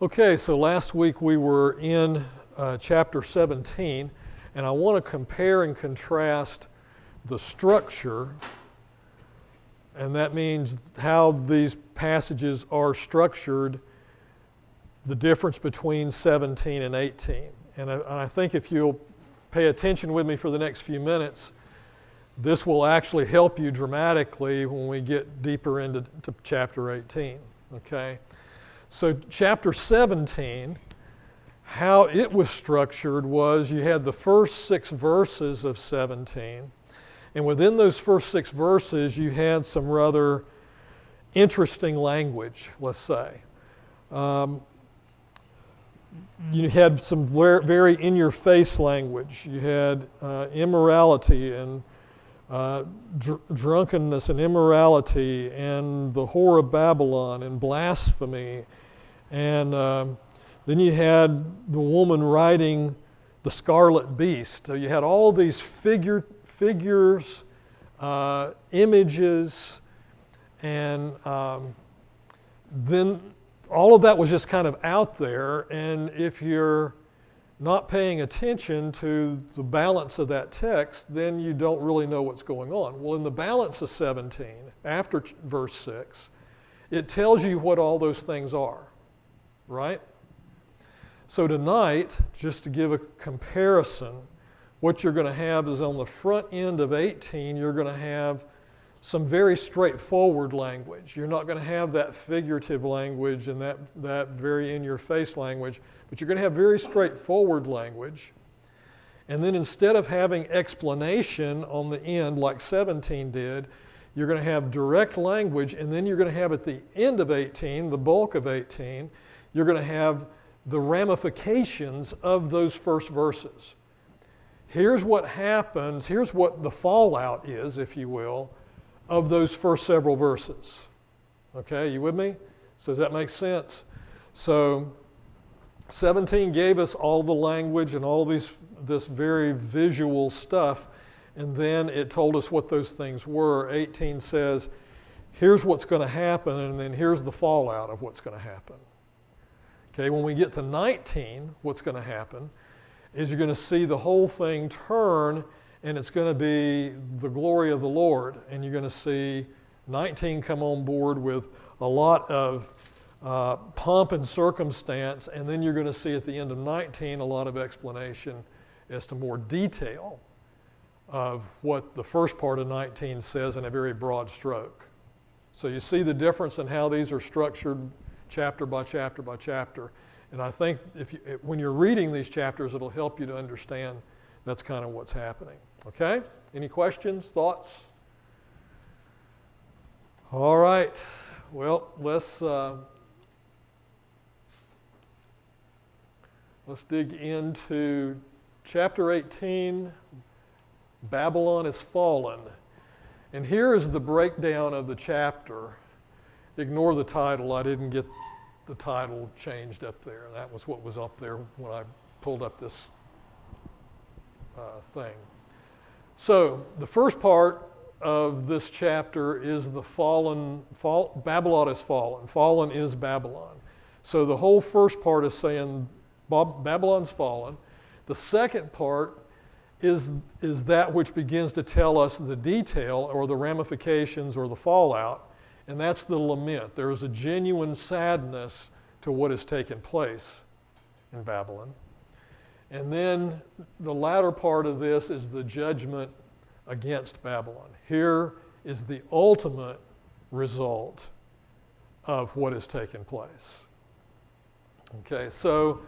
Okay, so last week we were in chapter 17, and I want to compare and contrast the structure, and that means how these passages are structured, the difference between 17 and 18. And I think if you'll pay attention with me for the next few minutes, this will actually help you dramatically when we get deeper into chapter 18, okay? So chapter 17, how it was structured was you had the first 6 verses of 17, and within those first 6 verses you had some rather interesting language, let's say. You had some very in-your-face language. You had immorality and drunkenness and immorality and the whore of Babylon and blasphemy. And then you had the woman riding the scarlet beast. So you had all these figures, images, and then all of that was just kind of out there. And if you're not paying attention to the balance of that text, then you don't really know what's going on. Well, in the balance of 17, after verse 6, it tells you what all those things are, right? So tonight, just to give a comparison, what you're going to have is on the front end of 18, you're going to have some very straightforward language. You're not going to have that figurative language and that very in-your-face language, but you're going to have very straightforward language. And then instead of having explanation on the end like 17 did, you're going to have direct language, and then you're going to have at the end of 18, the bulk of 18, you're going to have the ramifications of those first verses. Here's what happens, here's what the fallout is, if you will, of those first several verses. Okay, you with me? So does that make sense? So 17 gave us all the language and all this very visual stuff, and then it told us what those things were. 18 says, here's what's going to happen, and then here's the fallout of what's going to happen. Okay, when we get to 19, what's going to happen is you're going to see the whole thing turn, and it's going to be the glory of the Lord. And you're going to see 19 come on board with a lot of pomp and circumstance, and then you're going to see at the end of 19 a lot of explanation as to more detail of what the first part of 19 says in a very broad stroke. So you see the difference in how these are structured chapter by chapter by chapter. And I think when you're reading these chapters, it'll help you to understand that's kind of what's happening. Okay? Any questions, thoughts? All right. Well, let's dig into chapter 18, Babylon is fallen. And here is the breakdown of the chapter. Ignore the title. I didn't get the title changed up there. That was what was up there when I pulled up this thing. So the first part of this chapter is the Babylon is fallen. Fallen is Babylon. So the whole first part is saying Babylon's fallen. The second part is that which begins to tell us the detail or the ramifications or the fallout, and that's the lament. There is a genuine sadness to what has taken place in Babylon. And then the latter part of this is the judgment against Babylon. Here is the ultimate result of what has taken place. Okay, so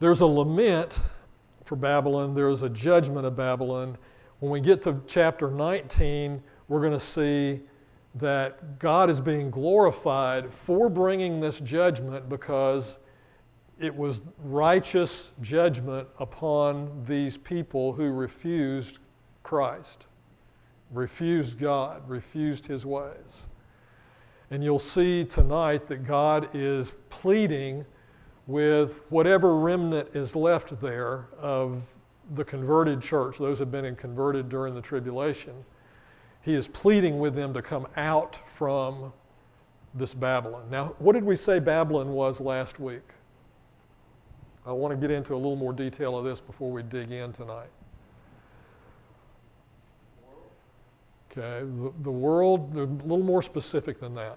there's a lament for Babylon. There's a judgment of Babylon. When we get to chapter 19, we're going to see that God is being glorified for bringing this judgment because it was righteous judgment upon these people who refused Christ, refused God, refused His ways. And you'll see tonight that God is pleading with whatever remnant is left there of the converted church, those who have been converted during the tribulation. He is pleading with them to come out from this Babylon. Now, what did we say Babylon was last week? I want to get into a little more detail of this before we dig in tonight. Okay, the world, a little more specific than that.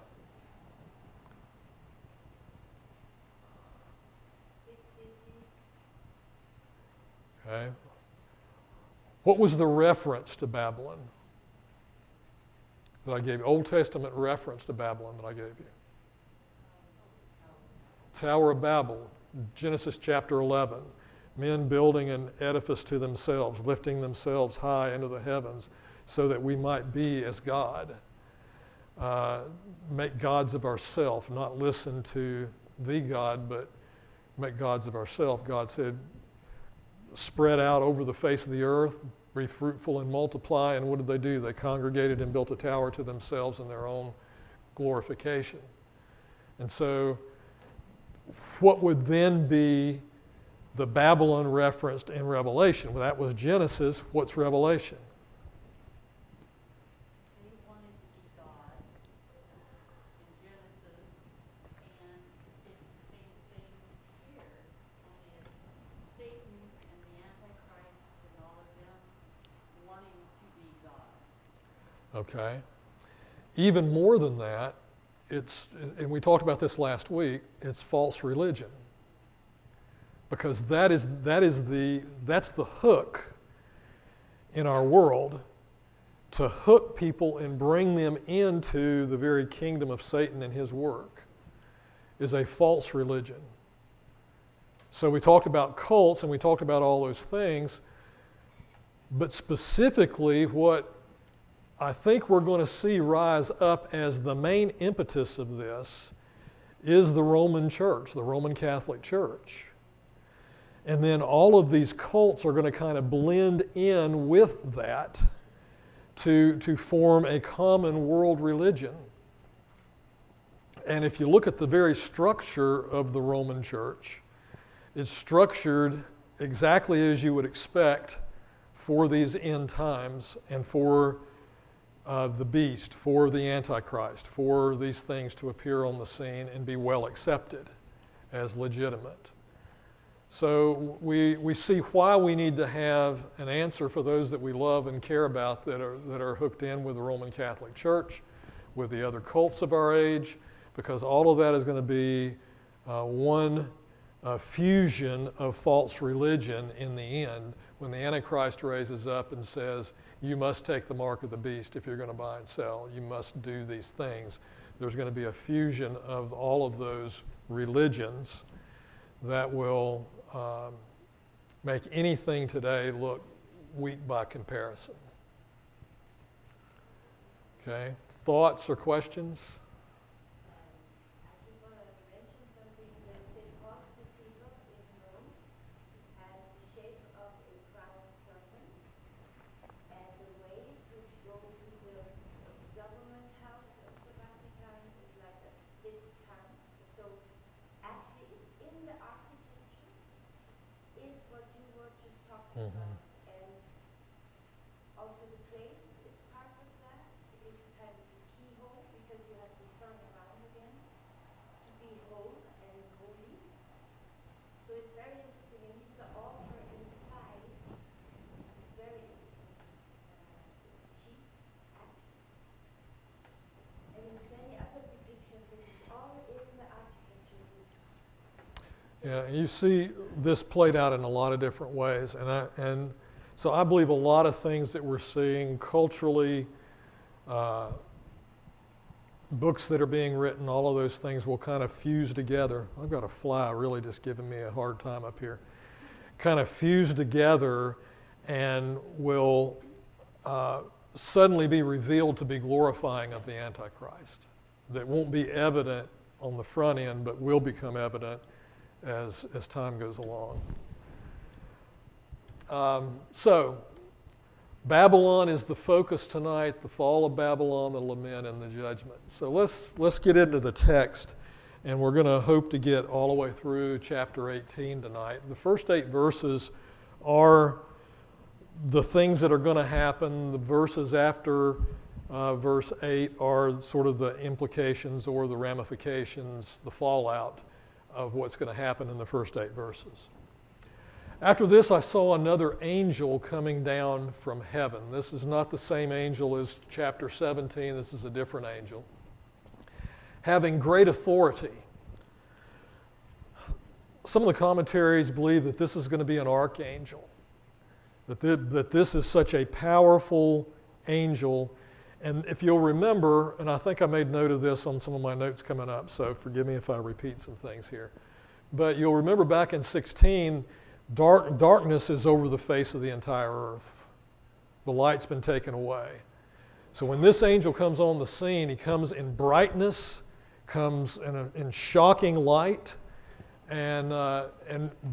Okay. What was the reference to Babylon that I gave you? Old Testament reference to Babylon that I gave you. Tower of Babel, Genesis chapter 11. Men building an edifice to themselves, lifting themselves high into the heavens so that we might be as God. Make gods of ourselves, not listen to the God, but make gods of ourselves. God said, spread out over the face of the earth, be fruitful and multiply. And what did they do? They congregated and built a tower to themselves in their own glorification. And so what would then be the Babylon referenced in Revelation? Well, that was Genesis. What's Revelation? They wanted to be God in Genesis, and it's the same thing here. Only it's Satan and the Antichrist and all of them wanting to be God. Okay. Even more than that, and we talked about this last week, it's false religion. Because that's the hook in our world, to hook people and bring them into the very kingdom of Satan and his work, is a false religion. So we talked about cults and we talked about all those things, but specifically what I think we're going to see rise up as the main impetus of this is the Roman Church, the Roman Catholic Church. And then all of these cults are going to kind of blend in with that to form a common world religion. And if you look at the very structure of the Roman Church, it's structured exactly as you would expect for these end times and for the beast, for the Antichrist, for these things to appear on the scene and be well accepted as legitimate. So we see why we need to have an answer for those that we love and care about that are hooked in with the Roman Catholic Church, with the other cults of our age, because all of that is going to be one fusion of false religion in the end when the Antichrist raises up and says, you must take the mark of the beast if you're going to buy and sell. You must do these things. There's going to be a fusion of all of those religions that will make anything today look weak by comparison. Okay, thoughts or questions? I just want to mention something. The St. Paul's Cathedral in Rome has the shape of a crowned serpent, and the ways which go to the government house of the Vatican is like a split tongue. So actually it's in the architecture, is what you were just talking about. And also the place is part of that. It's kind of the keyhole because you have to turn around again to be whole and holy. So it's very interesting. And even the altar inside is very interesting. It's a sheep, actually. And it's many other depictions. And it's all in the architecture. Yeah, you see this played out in a lot of different ways, and so I believe a lot of things that we're seeing culturally, books that are being written, all of those things will kind of fuse together. I've got a fly really just giving me a hard time up here. Kind of fuse together and will suddenly be revealed to be glorifying of the Antichrist. That won't be evident on the front end, but will become evident as time goes along. So, Babylon is the focus tonight, the fall of Babylon, the lament, and the judgment. So let's get into the text, and we're going to hope to get all the way through chapter 18 tonight. The first 8 verses are the things that are going to happen. The verses after verse 8 are sort of the implications or the ramifications, the fallout of what's going to happen in the first 8 verses. After this, I saw another angel coming down from heaven. This is not the same angel as chapter 17. This is a different angel. Having great authority. Some of the commentaries believe that this is going to be an archangel, that this is such a powerful angel. And if you'll remember, and I think I made note of this on some of my notes coming up, so forgive me if I repeat some things here. But you'll remember back in 16, darkness is over the face of the entire earth. The light's been taken away. So when this angel comes on the scene, he comes in brightness, comes in shocking light, and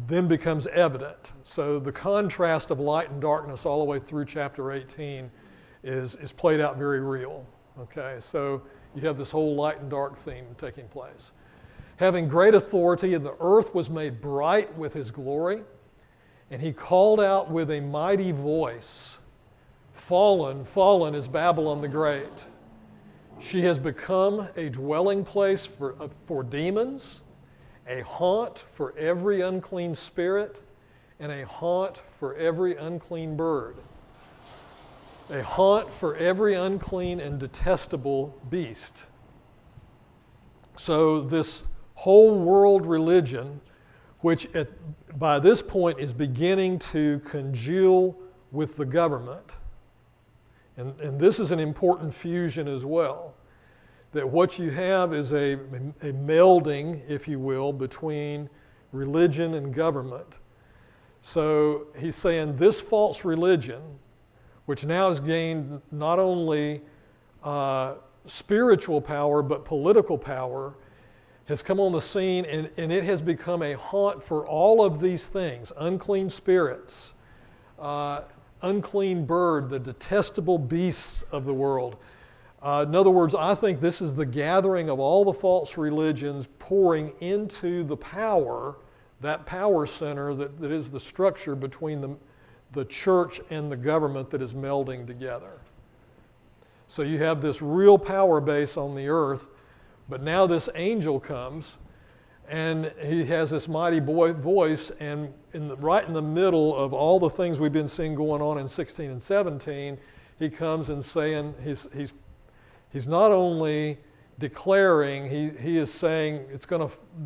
then becomes evident. So the contrast of light and darkness all the way through chapter 18 is played out very real. Okay, so you have this whole light and dark theme taking place. Having great authority, and the earth was made bright with his glory, and he called out with a mighty voice, "Fallen, fallen is Babylon the Great. She has become a dwelling place for demons, a haunt for every unclean spirit, and a haunt for every unclean bird, a haunt for every unclean and detestable beast." So this whole world religion, which by this point is beginning to congeal with the government, and this is an important fusion as well, that what you have is a melding, if you will, between religion and government. So he's saying this false religion, which now has gained not only spiritual power but political power, has come on the scene, and it has become a haunt for all of these things: unclean spirits, unclean bird, the detestable beasts of the world. In other words, I think this is the gathering of all the false religions pouring into the power, that power center that is the structure between the church and the government that is melding together. So you have this real power base on the earth, but now this angel comes, and he has this mighty voice, and right in the middle of all the things we've been seeing going on in 16 and 17, he comes and saying, he's not only declaring, he is saying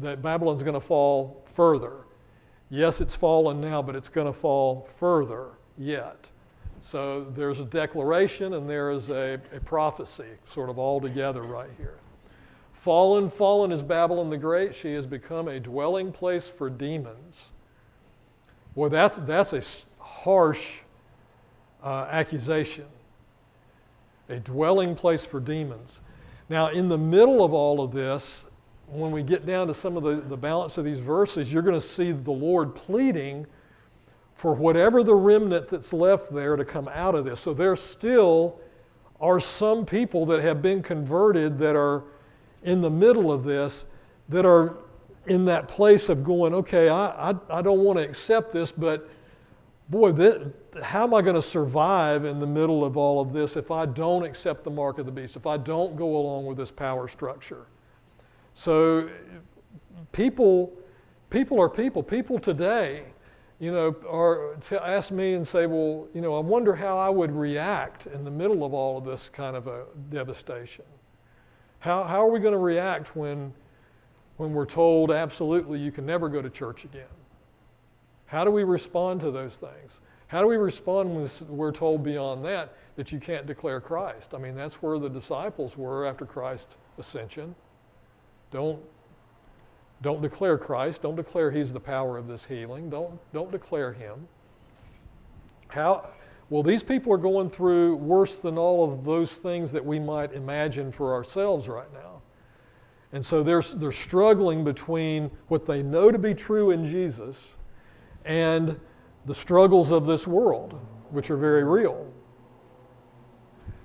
that Babylon's going to fall further. Yes, it's fallen now, but it's going to fall further yet. So there's a declaration and there is a prophecy sort of all together right here. Fallen, fallen is Babylon the Great. She has become a dwelling place for demons. Well, that's a harsh accusation. A dwelling place for demons. Now, in the middle of all of this, when we get down to some of the balance of these verses, you're going to see the Lord pleading for whatever the remnant that's left there to come out of this. So there still are some people that have been converted that are in the middle of this, that are in that place of going, okay, I don't want to accept this, but boy, how am I going to survive in the middle of all of this if I don't accept the mark of the beast, if I don't go along with this power structure? So people are people. People today, ask me and say, well, I wonder how I would react in the middle of all of this kind of a devastation. How are we going to react when we're told absolutely you can never go to church again? How do we respond to those things? How do we respond when we're told beyond that you can't declare Christ? I mean, that's where the disciples were after Christ's ascension. Don't declare Christ. Don't declare He's the power of this healing. Don't declare Him. Well, these people are going through worse than all of those things that we might imagine for ourselves right now. And so they're struggling between what they know to be true in Jesus and the struggles of this world, which are very real.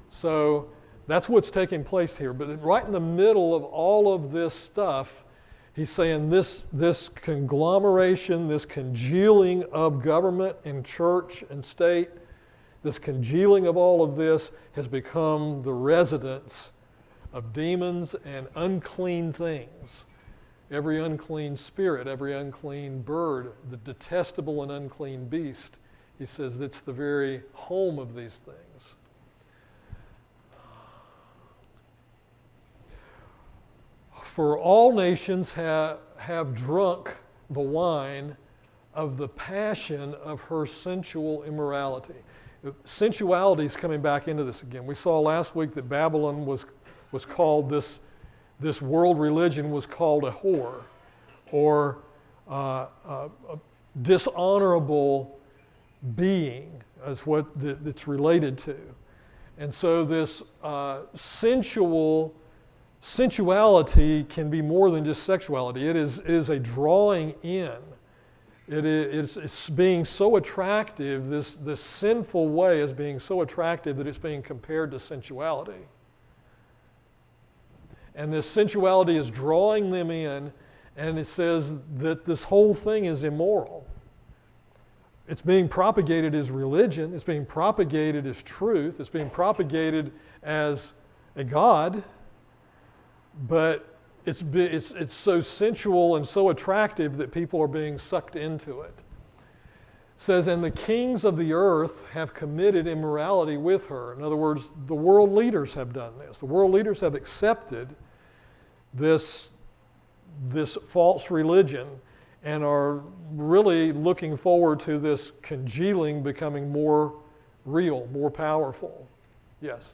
So that's what's taking place here. But right in the middle of all of this stuff, he's saying this conglomeration, this congealing of government and church and state, this congealing of all of this has become the residence of demons and unclean things. every unclean spirit, every unclean bird, the detestable and unclean beast. He says it's the very home of these things. For all nations have drunk the wine of the passion of her sensual immorality. Sensuality is coming back into this again. We saw last week that Babylon was called this world religion was called a whore, or a dishonorable being, is what it's related to. And so this sensuality can be more than just sexuality. It is a drawing in. It's being so attractive, this sinful way is being so attractive that it's being compared to sensuality. And this sensuality is drawing them in, and it says that this whole thing is immoral. It's being propagated as religion, it's being propagated as truth, it's being propagated as a God, but it's so sensual and so attractive that people are being sucked into it. It says, and the kings of the earth have committed immorality with her. In other words, the world leaders have done this. The world leaders have accepted this false religion and are really looking forward to this congealing becoming more real, more powerful. Yes?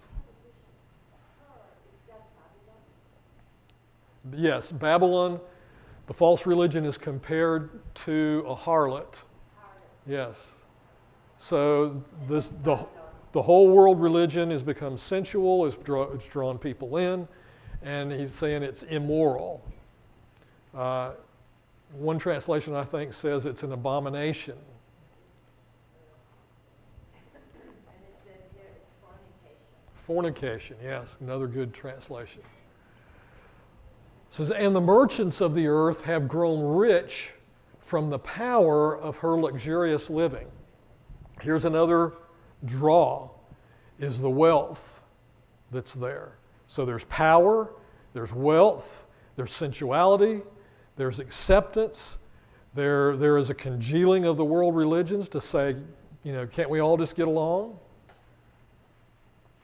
Yes, Babylon, the false religion is compared to a harlot. Yes. So the whole world religion has become sensual, it's drawn people in, and he's saying it's immoral. One translation, I think, says it's an abomination. And it says here it's Fornication, fornication. yes, another good translation. It says, and the merchants of the earth have grown rich from the power of her luxurious living. Here's another draw, is the wealth that's there. So there's power, there's wealth, there's sensuality, there's acceptance, there is a congealing of the world religions to say, can't we all just get along?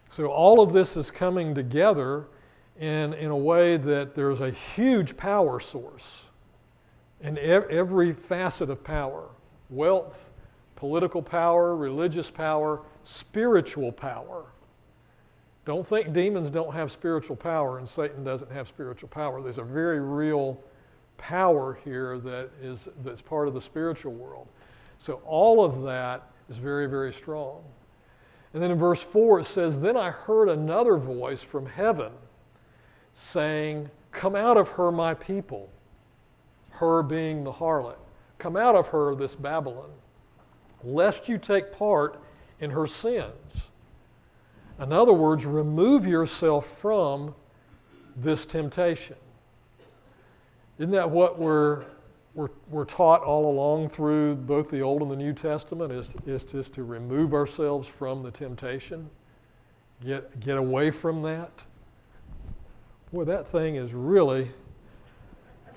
So all of this is coming together in a way that there's a huge power source in every facet of power: wealth, political power, religious power, spiritual power. Don't think demons don't have spiritual power and Satan doesn't have spiritual power. There's a very real power here that's part of the spiritual world. So all of that is very, very strong. And then in verse 4 it says, then I heard another voice from heaven saying, come out of her, my people. Her being the harlot. Come out of her, this Babylon, lest you take part in her sins. In other words, remove yourself from this temptation. Isn't that what we're taught all along through both the Old and the New Testament, is just to remove ourselves from the temptation? Get away from that? Boy, that thing is really...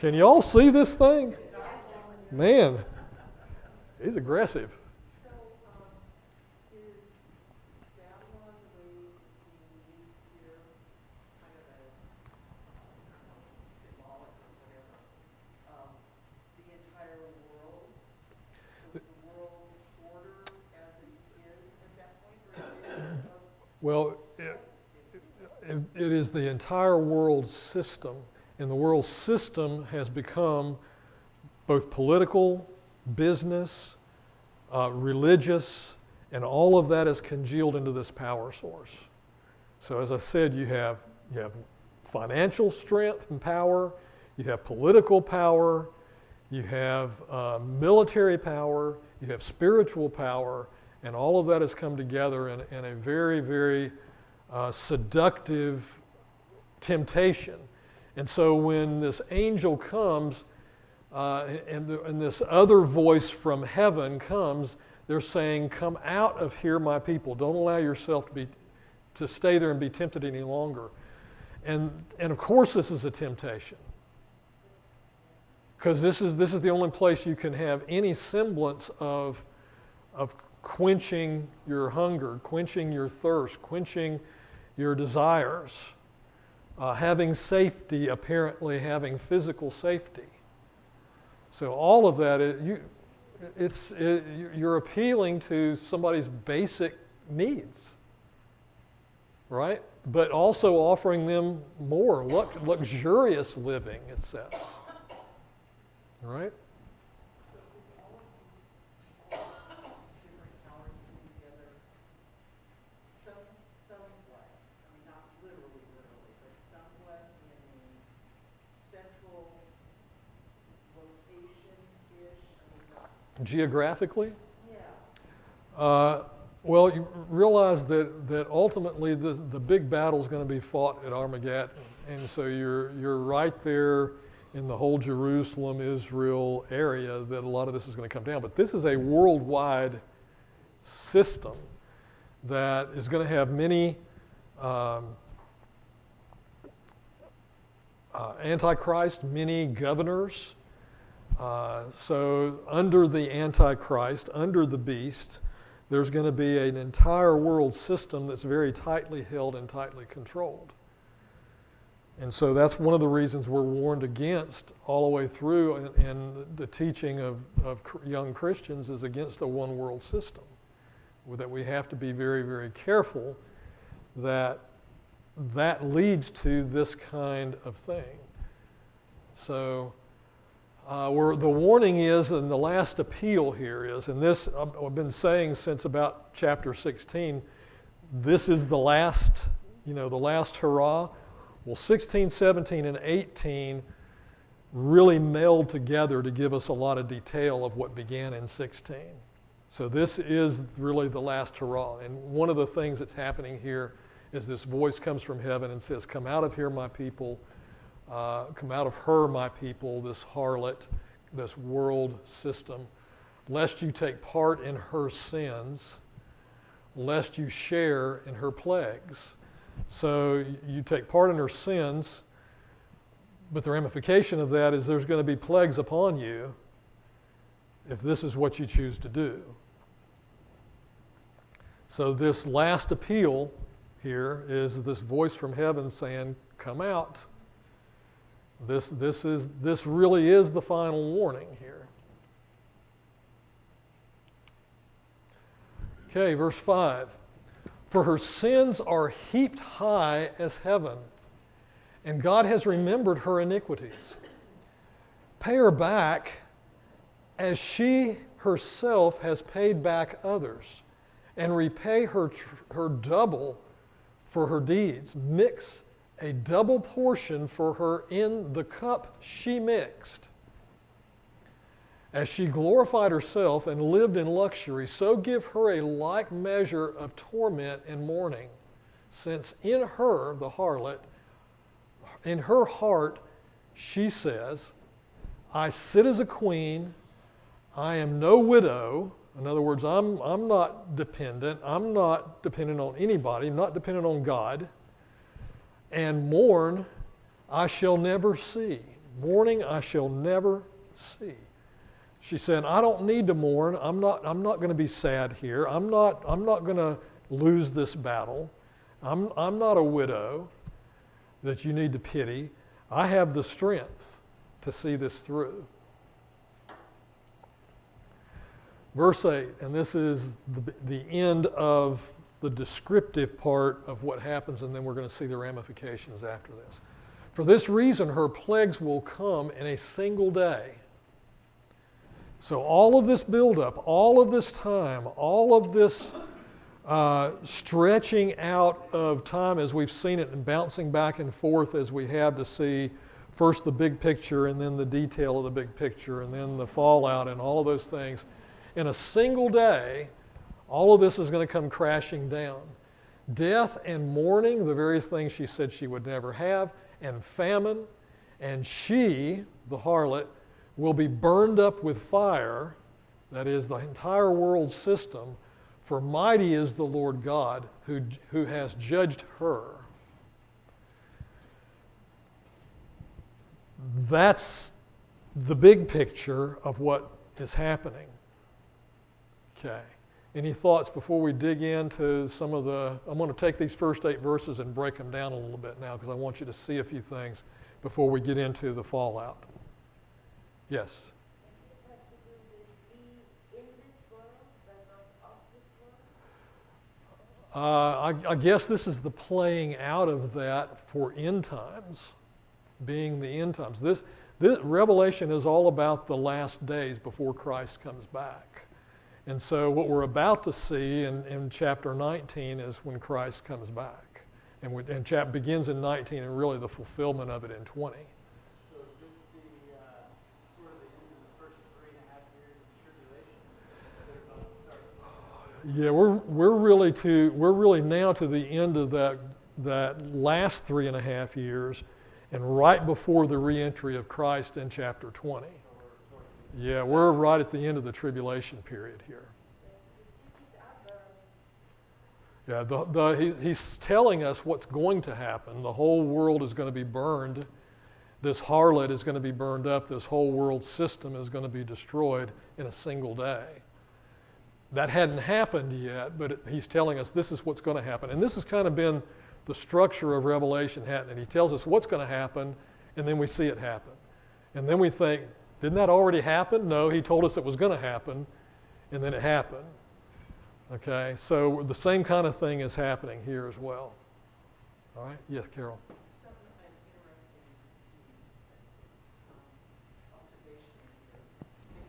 Can you all see this thing? Man, he's aggressive. So, is Babylon the way it's being used here, kind of as, symbolic or whatever, the entire world? Is the world order as it is at that point, or is it Well, it is the entire world system, and the world system has become both political, business, religious, and all of that is congealed into this power source. So as I said, you have financial strength and power, you have political power, you have military power, you have spiritual power, and all of that has come together in a very, very seductive temptation. And so when this angel comes and this other voice from heaven comes, they're saying, come out of here, my people. Don't allow yourself to stay there and be tempted any longer. And of course this is a temptation. Because this is the only place you can have any semblance of quenching your hunger, quenching your thirst, quenching your desires, having safety, apparently having physical safety. So all of that, you're appealing to somebody's basic needs, right? But also offering them more luxurious living, it says. Right? So is all of these different powers put together somewhat, I mean, not literally, but somewhat in a central location-ish? I mean, Geographically? yeah. Well, you realize that ultimately the big battle is going to be fought at Armageddon. And so you're right there in the whole Jerusalem, Israel area that a lot of this is going to come down. But this is a worldwide system that is going to have many antichrist, many governors. So under the Antichrist, under the beast, there's going to be an entire world system that's very tightly held and tightly controlled. And so that's one of the reasons we're warned against all the way through in the teaching of young Christians is against a one world system. That we have to be very, very careful that leads to this kind of thing. So the warning is, and the last appeal here is, and this I've been saying since about chapter 16, this is the last, the last hurrah. Well, 16, 17, and 18 really meld together to give us a lot of detail of what began in 16. So this is really the last hurrah. And one of the things that's happening here is this voice comes from heaven and says, "Come out of here, my people. Come out of her, my people, this harlot, this world system, lest you take part in her sins, lest you share in her plagues." So you take part in her sins, but the ramification of that is there's going to be plagues upon you if this is what you choose to do. So this last appeal here is this voice from heaven saying, "Come out." This really is the final warning here. Okay, verse 5. For her sins are heaped high as heaven, and God has remembered her iniquities. Pay her back as she herself has paid back others, and repay her double for her deeds. Mix a double portion for her in the cup she mixed. As she glorified herself and lived in luxury, so give her a like measure of torment and mourning, since in her, the harlot, in her heart, she says, "I sit as a queen, I am no widow." In other words, I'm not dependent. I'm not dependent on anybody. I'm not dependent on God. "And mourn, I shall never see." Mourning, I shall never see. She said, "I don't need to mourn. I'm not going to be sad here. I'm not going to lose this battle. I'm not a widow that you need to pity. I have the strength to see this through." Verse 8, and this is the end of the descriptive part of what happens, and then we're going to see the ramifications after this. "For this reason, her plagues will come in a single day." So all of this buildup, all of this time, all of this stretching out of time as we've seen it and bouncing back and forth as we have to see first the big picture and then the detail of the big picture and then the fallout and all of those things. In a single day, all of this is going to come crashing down. Death and mourning, the various things she said she would never have, and famine, and she, the harlot, will be burned up with fire, that is the entire world system, for mighty is the Lord God who has judged her. That's the big picture of what is happening. Okay. Any thoughts before we dig into some of the, I'm going to take these first 8 verses and break them down a little bit now because I want you to see a few things before we get into the fallout. Yes? Does this have to do with be in this world, but not of this world? I guess this is the playing out of that for end times, being the end times. This Revelation is all about the last days before Christ comes back. And so what we're about to see in chapter 19 is when Christ comes back. And chapter begins in 19 and really the fulfillment of it in 20. So is this the sort of the end of the first 3.5 years of the tribulation? They're about to start. Yeah, we're really now to the end of that last 3.5 years, and right before the reentry of Christ in chapter 20. Yeah, we're right at the end of the tribulation period here. Yeah, he's telling us what's going to happen. The whole world is going to be burned. This harlot is going to be burned up. This whole world system is going to be destroyed in a single day. That hadn't happened yet, but he's telling us this is what's going to happen. And this has kind of been the structure of Revelation happening. He tells us what's going to happen, and then we see it happen. And then we think, didn't that already happen? No, he told us it was going to happen, and then it happened. Okay, so the same kind of thing is happening here as well. All right, yes, Carol. Something an interesting observation here,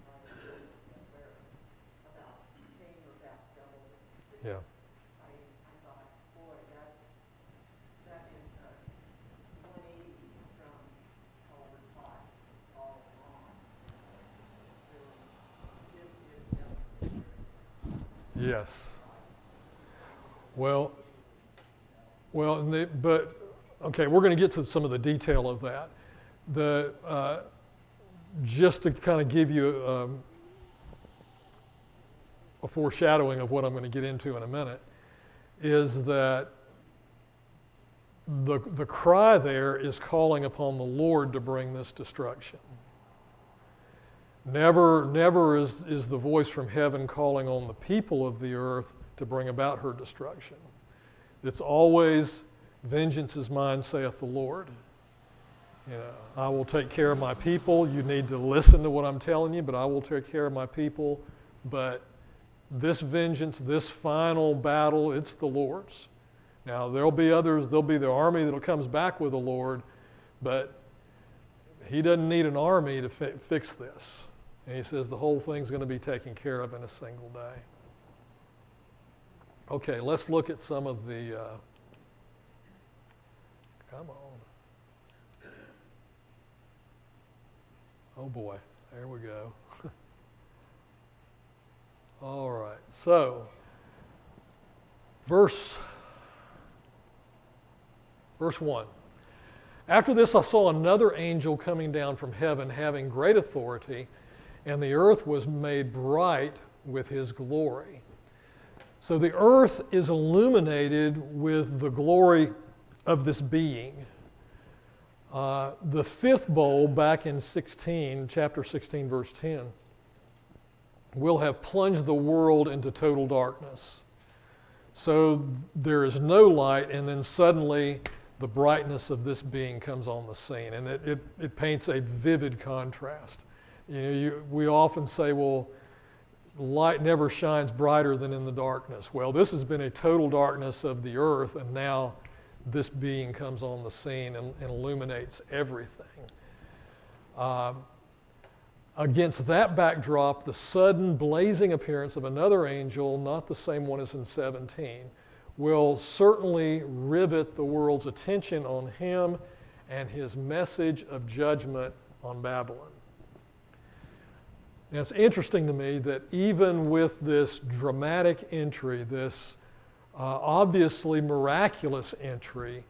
I think it was on the screen, about paying your back double. Yeah. I thought, boy, that is a 180 from how we're taught all along. This is definitely Yes. Well, but okay, we're going to get to some of the detail of that. Just to kind of give you a foreshadowing of what I'm going to get into in a minute, is that the cry there is calling upon the Lord to bring this destruction. Never is the voice from heaven calling on the people of the earth to bring about her destruction. It's always, vengeance is mine, saith the Lord. You know, I will take care of my people. You need to listen to what I'm telling you, but I will take care of my people. But this vengeance, this final battle, it's the Lord's. Now, there'll be others, there'll be the army that comes back with the Lord, but he doesn't need an army to fix this. And he says the whole thing's going to be taken care of in a single day. Okay, let's look at some of the, come on. Oh boy, there we go. All right, so verse 1. After this I saw another angel coming down from heaven, having great authority, and the earth was made bright with his glory. So the earth is illuminated with the glory of this being. The fifth bowl back in chapter 16, verse 10, will have plunged the world into total darkness. So there is no light, and then suddenly the brightness of this being comes on the scene, and it paints a vivid contrast. You know, we often say, well, light never shines brighter than in the darkness. Well, this has been a total darkness of the earth, and now this being comes on the scene and illuminates everything. Against that backdrop, the sudden blazing appearance of another angel, not the same one as in 17, will certainly rivet the world's attention on him and his message of judgment on Babylon. Now, it's interesting to me that even with this dramatic entry, this obviously miraculous entry,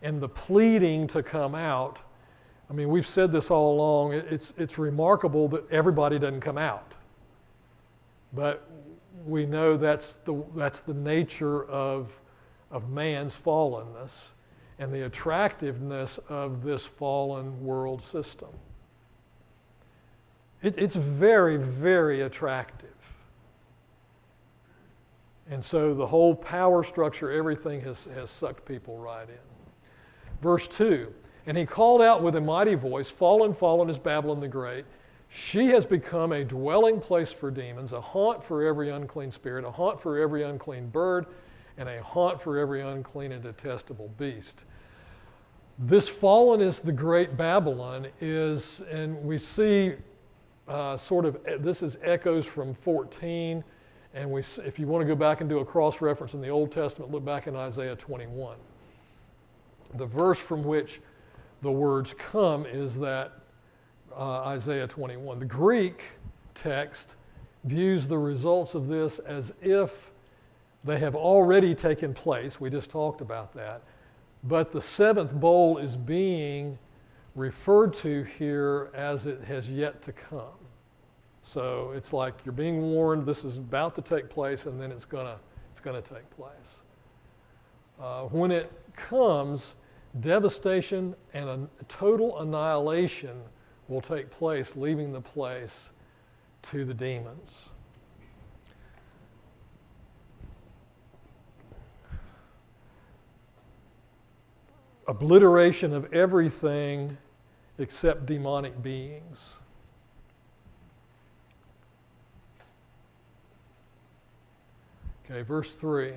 and the pleading to come out, I mean, we've said this all along, it's remarkable that everybody doesn't come out. But we know that's the nature of man's fallenness and the attractiveness of this fallen world system. It's very, very attractive. And so the whole power structure, everything has sucked people right in. Verse 2, and he called out with a mighty voice, fallen, fallen is Babylon the Great. She has become a dwelling place for demons, a haunt for every unclean spirit, a haunt for every unclean bird, and a haunt for every unclean and detestable beast. This fallen is the great Babylon is, and we see this is echoes from 14, and if you want to go back and do a cross-reference in the Old Testament, look back in Isaiah 21. The verse from which the words come is that Isaiah 21. The Greek text views the results of this as if they have already taken place. We just talked about that. But the seventh bowl is being referred to here as it has yet to come. So it's like you're being warned this is about to take place, and then it's gonna take place. When it comes, devastation and a total annihilation will take place, leaving the place to the demons. Obliteration of everything except demonic beings. Okay, verse 3.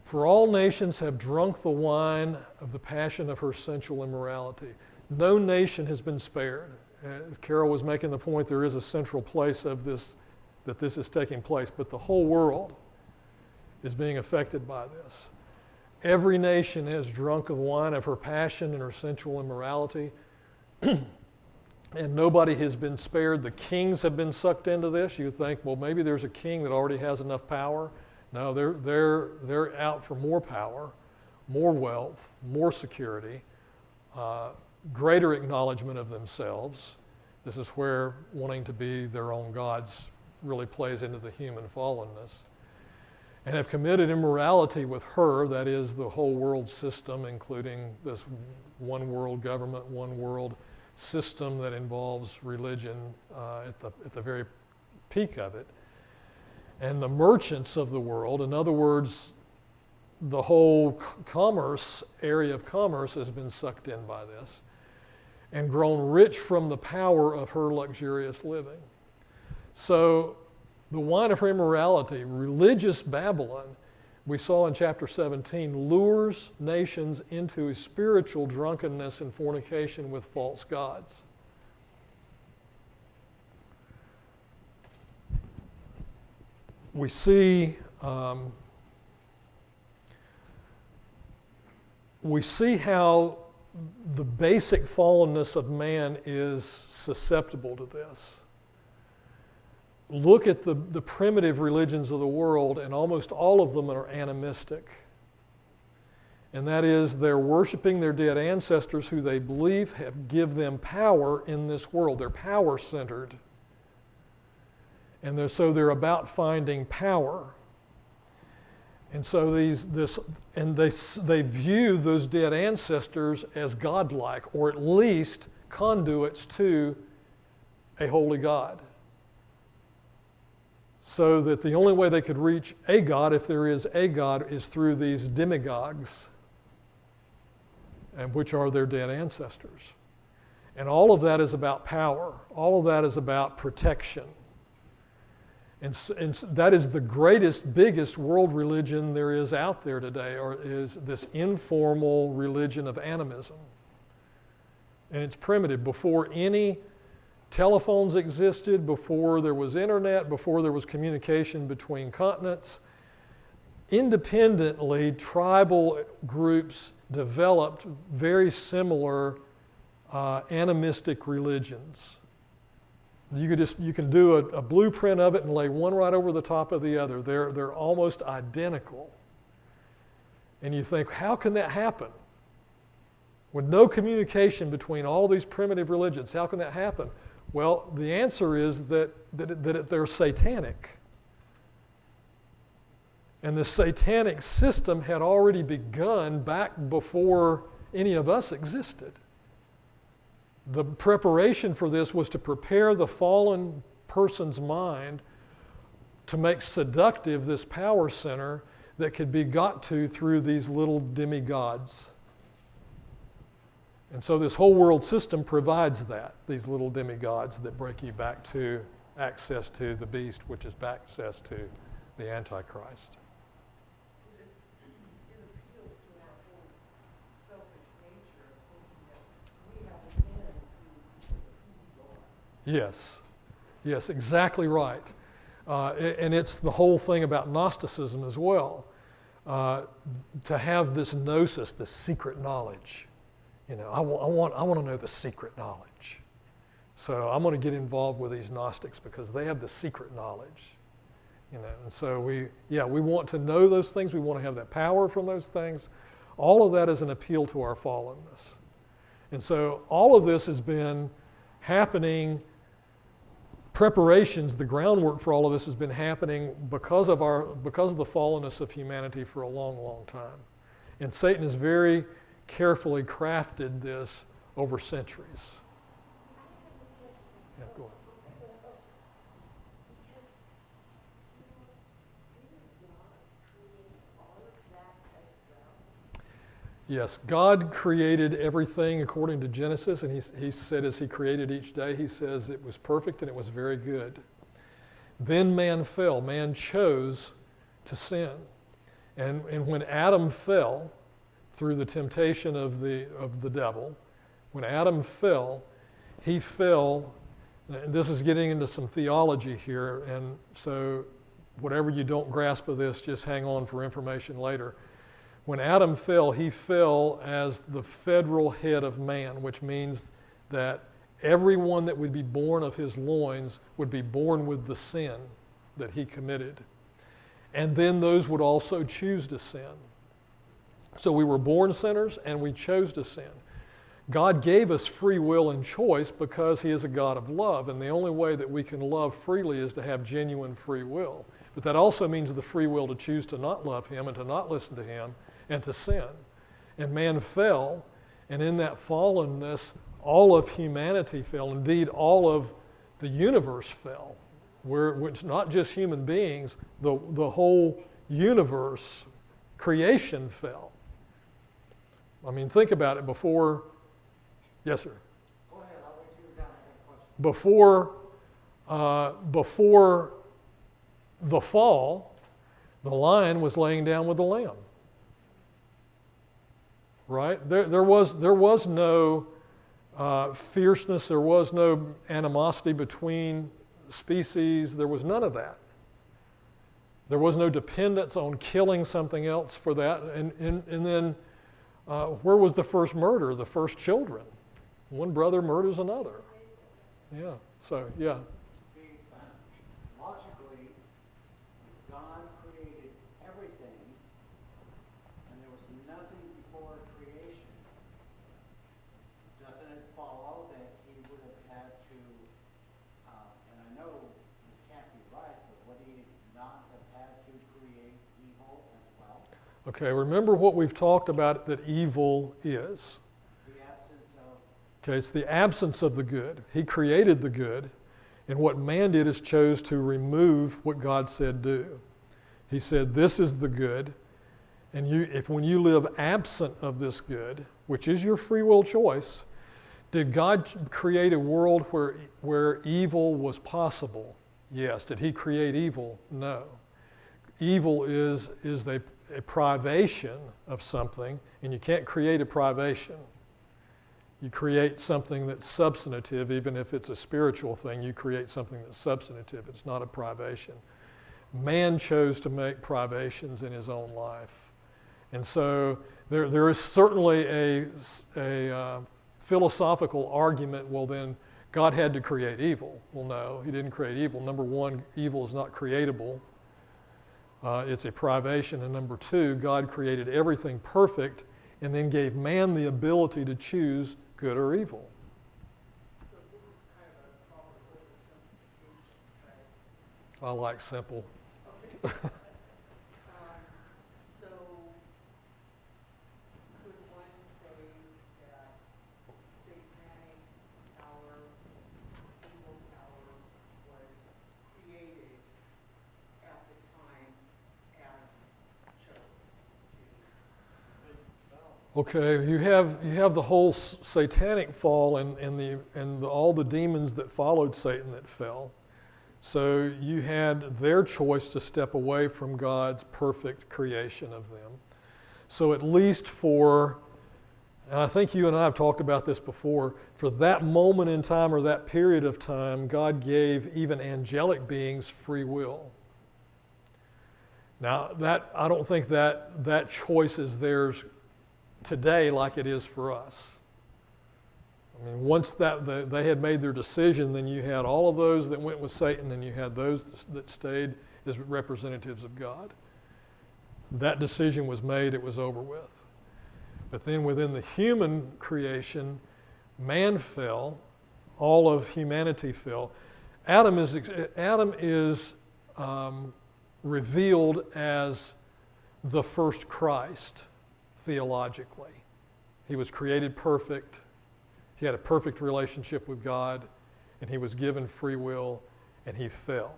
For all nations have drunk the wine of the passion of her sensual immorality. No nation has been spared. Carol was making the point there is a central place of this, that this is taking place, but the whole world is being affected by this. Every nation has drunk of wine of her passion and her sensual immorality, and nobody has been spared. The kings have been sucked into this. You would think, well, maybe there's a king that already has enough power. No, they're out for more power, more wealth, more security, greater acknowledgement of themselves. This is where wanting to be their own gods really plays into the human fallenness. And have committed immorality with her, that is the whole world system, including this one world government, one world system that involves religion at the very peak of it. And the merchants of the world, in other words, the whole area of commerce has been sucked in by this and grown rich from the power of her luxurious living. So the wine of her immorality, religious Babylon, we saw in chapter 17, lures nations into spiritual drunkenness and fornication with false gods. We see how the basic fallenness of man is susceptible to this. Look at the primitive religions of the world, and almost all of them are animistic. And that is, they're worshiping their dead ancestors who they believe give them power in this world. They're power-centered. And so they're about finding power. And so they view those dead ancestors as godlike, or at least conduits to a holy God. So that the only way they could reach a God, if there is a God, is through these demigods, and which are their dead ancestors. And all of that is about power. All of that is about protection. And that is the greatest, biggest world religion there is out there today, or is this informal religion of animism. And it's primitive. Before any telephones existed, before there was internet, before there was communication between continents, independently, tribal groups developed very similar animistic religions. You can do a blueprint of it and lay one right over the top of the other. They're almost identical. And you think, how can that happen? With no communication between all these primitive religions, how can that happen? Well, the answer is that they're satanic. And the satanic system had already begun back before any of us existed. The preparation for this was to prepare the fallen person's mind to make seductive this power center that could be got to through these little demigods. And so this whole world system provides that, these little demigods that break you back to access to the beast, which is access to the Antichrist. It appeals to our own selfish nature of thinking that we have an end to who we are. Yes, yes, exactly right. And it's the whole thing about Gnosticism as well. To have this gnosis, this secret knowledge. You know, I want to know the secret knowledge. So I'm going to get involved with these Gnostics because they have the secret knowledge. You know, and so we want to know those things. We want to have that power from those things. All of that is an appeal to our fallenness. And so all of this has been happening. Preparations, the groundwork for all of this has been happening because of the fallenness of humanity for a long, long time. And Satan has very carefully crafted this over centuries. Yeah, go ahead. Yes, God created everything according to Genesis, and he said as he created each day, he says it was perfect and it was very good. Then man fell. Man chose to sin. And when Adam fell through the temptation of the devil, when Adam fell, he fell, and this is getting into some theology here, and so whatever you don't grasp of this, just hang on for information later. When Adam fell, he fell as the federal head of man, which means that everyone that would be born of his loins would be born with the sin that he committed. And then those would also choose to sin. So we were born sinners and we chose to sin. God gave us free will and choice because he is a God of love, and the only way that we can love freely is to have genuine free will. But that also means the free will to choose to not love him and to not listen to him and to sin. And man fell, and in that fallenness, all of humanity fell. Indeed, all of the universe fell. Which not just human beings, the whole universe, creation fell. I mean, think about it before, yes, sir? Go ahead, I'll wait till you're done. I got a question. Before the fall, the lion was laying down with the lamb. Right? There was no fierceness, there was no animosity between species, there was none of that. There was no dependence on killing something else for that. And then where was the first murder? The first children. One brother murders another. Yeah, so yeah. See, logically, God created everything, and there was nothing before creation. Doesn't it follow that he would have had to, and I know this can't be right, but would he not have had to create evil as well? Okay, remember what we've talked about that evil is. The absence of, Okay, it's the absence of the good. He created the good, and what man did is chose to remove what God said do. He said, this is the good, and when you live absent of this good, which is your free will choice, did God create a world where evil was possible? Yes. Did he create evil? No. Evil is a privation of something, and you can't create a privation. You create something that's substantive, even if it's a spiritual thing, you create something that's substantive. It's not a privation. Man chose to make privations in his own life. And so there is certainly a philosophical argument, well then, God had to create evil. Well, no, he didn't create evil. Number one, evil is not creatable. It's a privation. And number two, God created everything perfect and then gave man the ability to choose good or evil. so this is kind of a proper oversimplification, right? I like simple. Okay. So, could one say that satanic Okay, you have the whole satanic fall and all the demons that followed Satan that fell. So you had their choice to step away from God's perfect creation of them. So at least for, and I think you and I have talked about this before, for that moment in time or that period of time, God gave even angelic beings free will. Now, I don't think that choice is theirs today like it is for us. I mean, once they had made their decision, then you had all of those that went with Satan, and you had those that stayed as representatives of God. That decision was made, it was over with. But then within the human creation, man fell, all of humanity fell. Adam is revealed as the first Christ theologically. He was created perfect. He had a perfect relationship with God, and he was given free will, and he fell.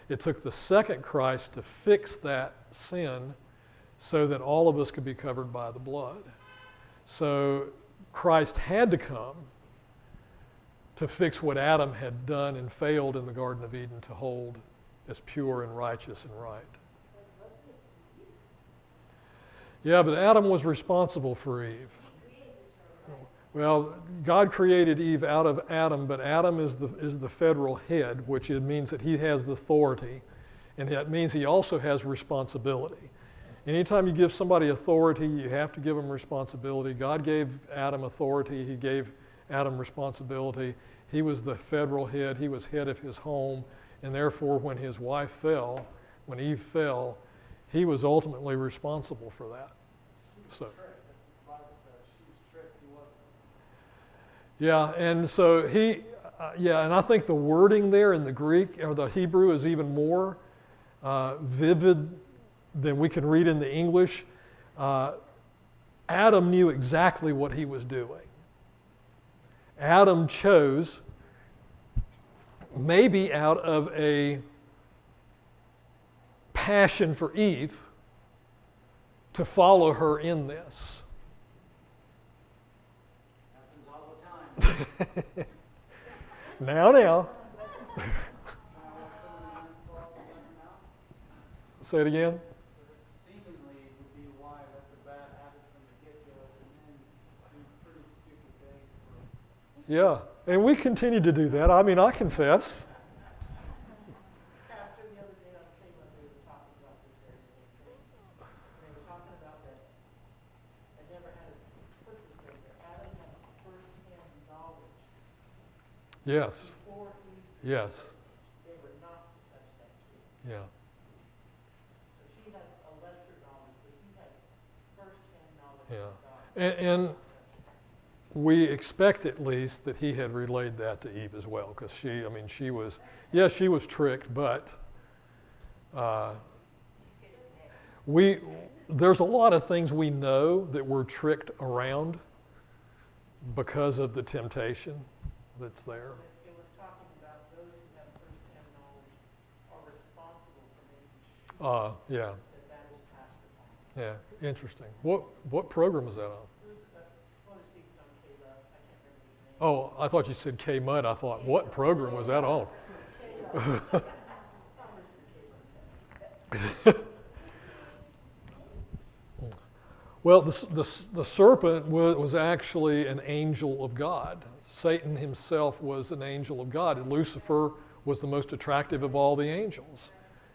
It took the second Christ to fix that sin so that all of us could be covered by the blood. So Christ had to come to fix what Adam had done and failed in the Garden of Eden to hold as pure and righteous and right. Yeah, but Adam was responsible for Eve. Well, God created Eve out of Adam, but Adam is the federal head, which it means that he has the authority, and that means he also has responsibility. Anytime you give somebody authority, you have to give them responsibility. God gave Adam authority. He gave Adam responsibility. He was the federal head. He was head of his home, and therefore when his wife fell, when Eve fell, he was ultimately responsible for that. So. Yeah, and so and I think the wording there in the Greek or the Hebrew is even more vivid than we can read in the English. Adam knew exactly what he was doing. Adam chose, maybe out of a passion for Eve, to follow her in this. Happens all the time. Now. Say it again. Seemingly would be why that's a bad habit from the get-go, and then do pretty stupid things. Yeah, and we continue to do that. I mean, I confess. Pastor, the other day on Caleb, they were talking about this very same thing. And they were talking about that, I never had it put this way, that Adam had first-hand knowledge Yes, before Eve, yes, they were not to touch that tree. yeah. So she had a lesser knowledge, but he had first-hand knowledge Yeah. of God. And we expect at least that he had relayed that to Eve as well, because she was tricked, but there's a lot of things we know that we're tricked around because of the temptation that's there. It was talking about those who have first-hand knowledge are responsible for making sure Yeah, that is passed upon. yeah, interesting. What program was that on? One of the speakers on Caleb, I can't remember his name. Oh, I thought you said K-Mud. I thought, what program was that on? Well, the serpent was actually an angel of God. Satan himself was an angel of God. And Lucifer was the most attractive of all the angels.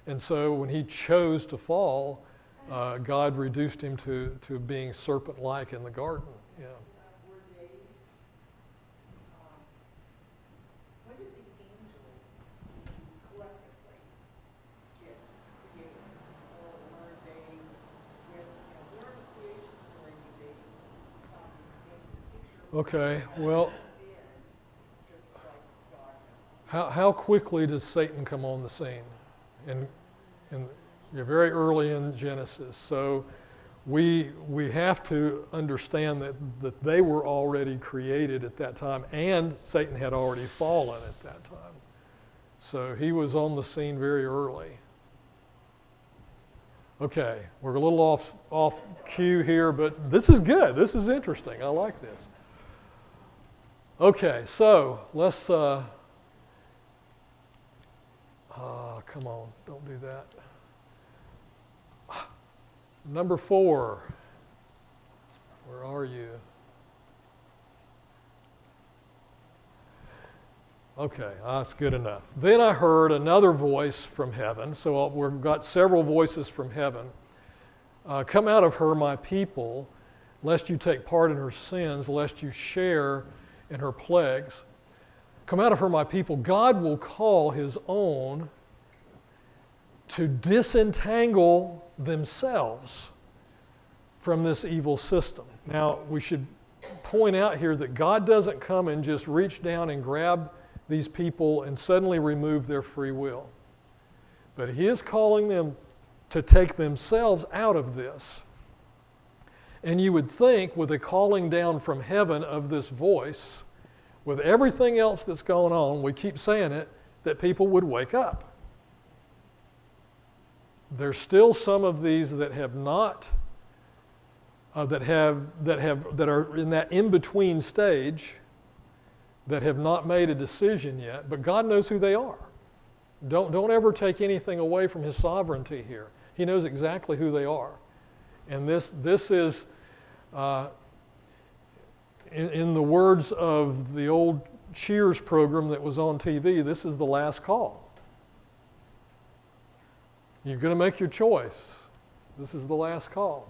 And so when he chose to fall, God reduced him to being serpent-like in the garden. Yeah. Were they, when did the angels collectively get created? Or were they, where in the creation story did they paint the picture Okay, well, of being just like God? how quickly does Satan come on the scene? And you're very early in Genesis. So we have to understand that they were already created at that time, and Satan had already fallen at that time. So he was on the scene very early. Okay, we're a little off cue here, but this is good. This is interesting. I like this. Okay, so let's. Come on, don't do that. Number 4. Where are you? Okay, that's good enough. Then I heard another voice from heaven. So we've got several voices from heaven. Come out of her, my people, lest you take part in her sins, lest you share in her plagues. Come out of her, my people. God will call his own to disentangle themselves from this evil system. Now, we should point out here that God doesn't come and just reach down and grab these people and suddenly remove their free will. But he is calling them to take themselves out of this. And you would think, with a calling down from heaven of this voice, with everything else that's going on, we keep saying it, that people would wake up. There's still some of these that have not, that are in that in-between stage, that have not made a decision yet, but God knows who they are. Don't ever take anything away from his sovereignty here. He knows exactly who they are. And this is, in the words of the old Cheers program that was on TV, this is the last call. You're going to make your choice. This is the last call.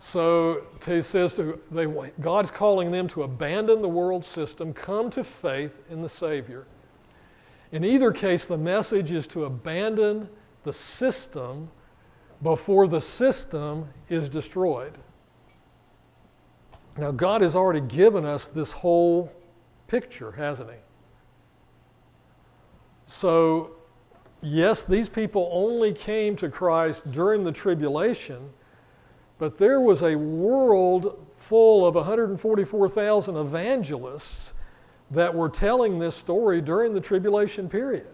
So he says God's calling them to abandon the world system, come to faith in the Savior. In either case, the message is to abandon the system before the system is destroyed. Now, God has already given us this whole picture, hasn't he? So, yes, these people only came to Christ during the tribulation, but there was a world full of 144,000 evangelists that were telling this story during the tribulation period.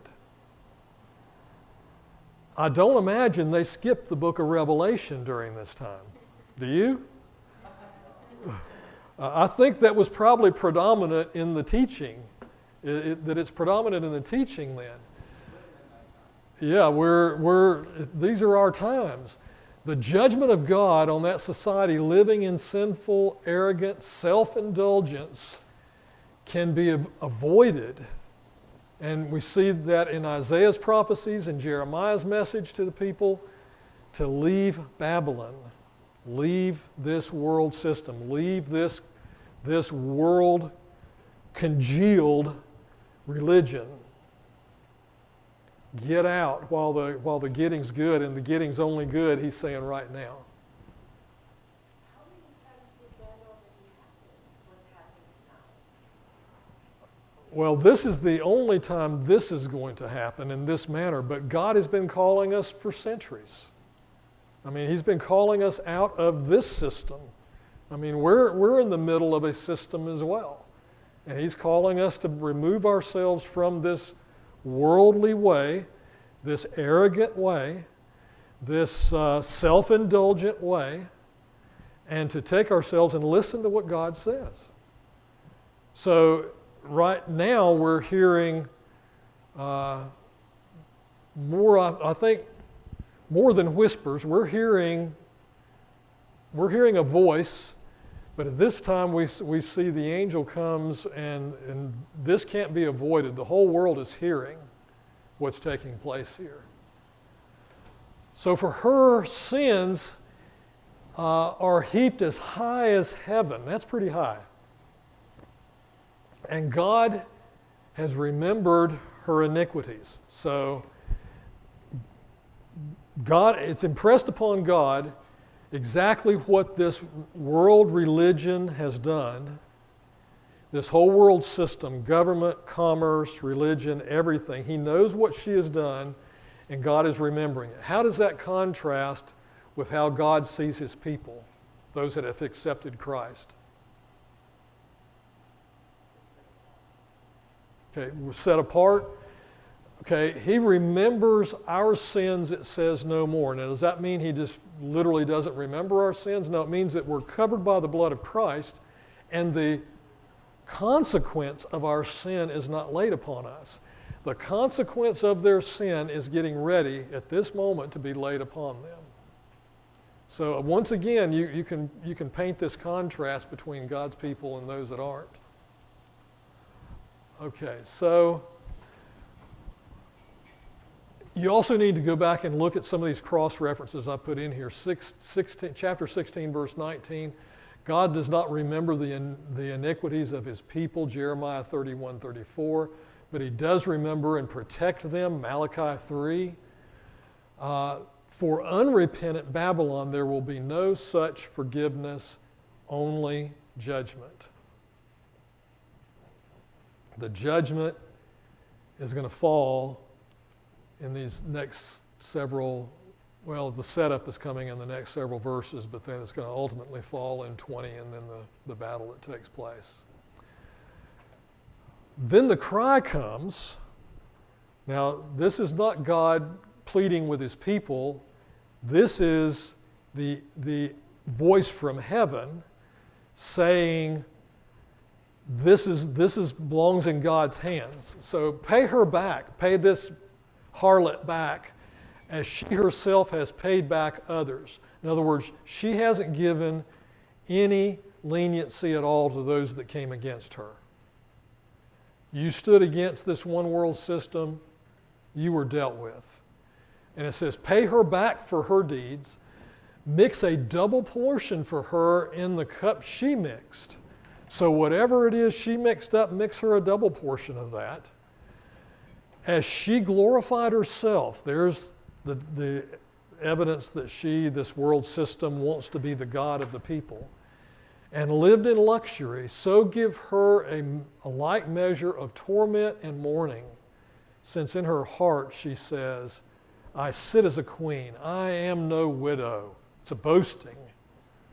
I don't imagine they skipped the book of Revelation during this time. Do you? I think that was probably predominant in the teaching, that it's predominant in the teaching then. Yeah, these are our times. The judgment of God on that society living in sinful, arrogant self-indulgence can be avoided. And we see that in Isaiah's prophecies and Jeremiah's message to the people to leave Babylon, leave this world system, leave this world congealed religion. Get out while the getting's good, and the getting's only good, he's saying right now. How many times did that already happen? What happens now? Well, this is the only time this is going to happen in this manner, but God has been calling us for centuries. I mean, he's been calling us out of this system. I mean, we're in the middle of a system as well. And he's calling us to remove ourselves from this worldly way, this arrogant way, this self-indulgent way, and to take ourselves and listen to what God says. So right now we're hearing more, I think, more than whispers. We're hearing a voice, but at this time we see the angel comes, and this can't be avoided. The whole world is hearing what's taking place here. So for her, sins are heaped as high as heaven. That's pretty high. And God has remembered her iniquities. So it's impressed upon God exactly what this world religion has done. This whole world system, government, commerce, religion, everything. He knows what she has done, and God is remembering it. How does that contrast with how God sees his people, those that have accepted Christ? Okay, we're set apart. Okay, he remembers our sins, it says no more. Now, does that mean he just literally doesn't remember our sins? No, it means that we're covered by the blood of Christ, and the consequence of our sin is not laid upon us. The consequence of their sin is getting ready at this moment to be laid upon them. So once again, you can paint this contrast between God's people and those that aren't. Okay, so you also need to go back and look at some of these cross references I put in here. Chapter 16, verse 19. God does not remember the iniquities of his people, Jeremiah 31, 34, but he does remember and protect them, Malachi 3. For unrepentant Babylon, there will be no such forgiveness, only judgment. The judgment is going to fall in these next several, well, the setup is coming in the next several verses, but then it's going to ultimately fall in 20 and then the battle that takes place. Then the cry comes. Now, this is not God pleading with his people. This is the voice from heaven saying, this belongs in God's hands. So pay her back, pay this harlot back, as she herself has paid back others. In other words, she hasn't given any leniency at all to those that came against her. You stood against this one world system, you were dealt with. And it says, pay her back for her deeds, mix a double portion for her in the cup she mixed. So whatever it is she mixed up, mix her a double portion of that. As she glorified herself, there's the evidence that this world system, wants to be the God of the people, and lived in luxury, so give her a like measure of torment and mourning, since in her heart she says, I sit as a queen, I am no widow. It's a boasting.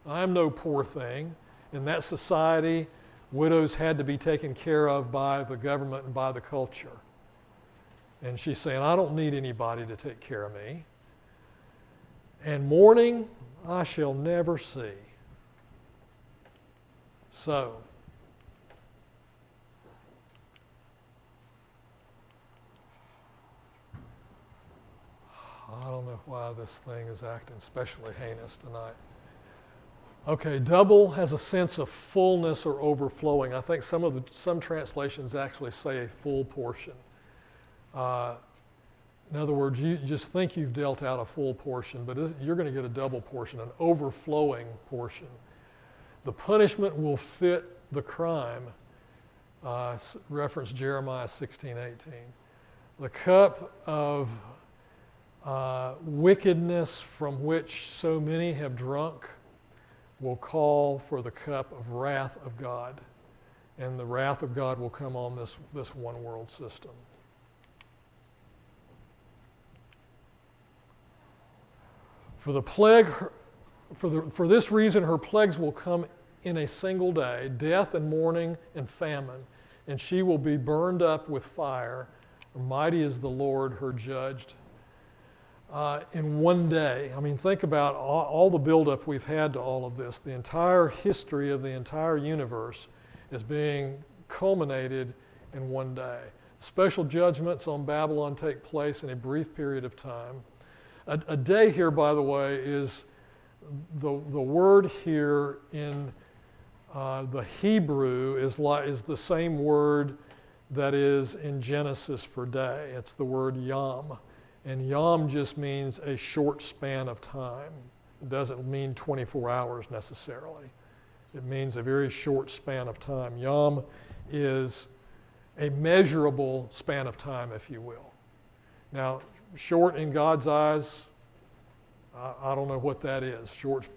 I am no poor thing. In that society, widows had to be taken care of by the government and by the culture. And she's saying, I don't need anybody to take care of me. And mourning I shall never see. So, I don't know why this thing is acting especially heinous tonight. Okay, double has a sense of fullness or overflowing. I think some translations actually say a full portion. In other words, you just think you've dealt out a full portion, but you're going to get a double portion, an overflowing portion. The punishment will fit the crime. Reference Jeremiah 16:18. The cup of wickedness from which so many have drunk will call for the cup of wrath of God. And the wrath of God will come on this one world system. For the plague, for this reason, her plagues will come in a single day, death and mourning and famine, and she will be burned up with fire. Mighty is the Lord, her judged. In one day, I mean, think about all the buildup we've had to all of this. The entire history of the entire universe is being culminated in one day. Special judgments on Babylon take place in a brief period of time. A day here, by the way, is the word here in the Hebrew is the same word that is in Genesis for day. It's the word yom. And yom just means a short span of time. It doesn't mean 24 hours necessarily. It means a very short span of time. Yom is a measurable span of time, if you will. Now, short in God's eyes, I don't know what that is. Short